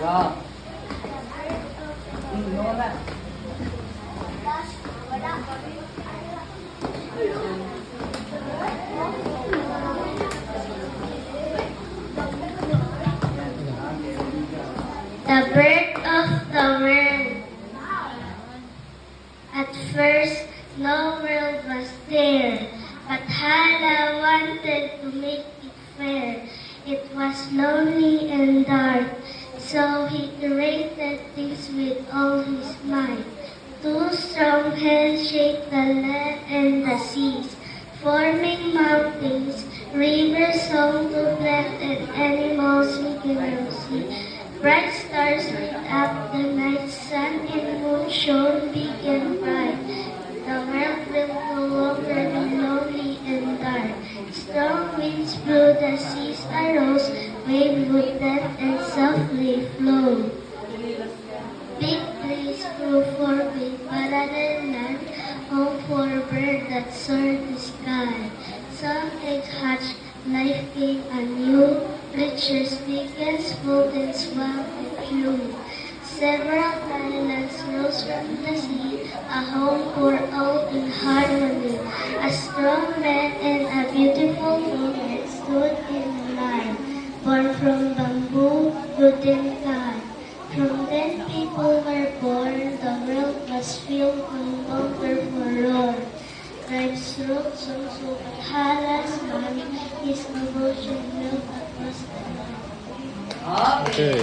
Yeah. No na. The birth of the world. At first, no world was there, but Hala wanted to make it fair. It was lonely and dark, so he created things with all his might. Two strong hands shaped the land and the seas, forming mountains, rivers home to plant and animals we cannot see. Bright stars lit up the night, sun and moon shone big and bright. The world will no longer be lonely and dark. Strong winds blew, the seas arose, waves would dance and softly flow. Big trees grew for big paradise land, home for a bird that soared the sky. Some eggs hatched, life came anew, creatures began smooth and swam and flew. Several islands rose from the sea, a home for all in harmony. A strong man and a beautiful woman stood in line, born from bamboo, wood and kind. From then people were born, the world was filled no longer forlorn. Tribes wrote songs of Hala's mind, his devotion built across the land. Okay.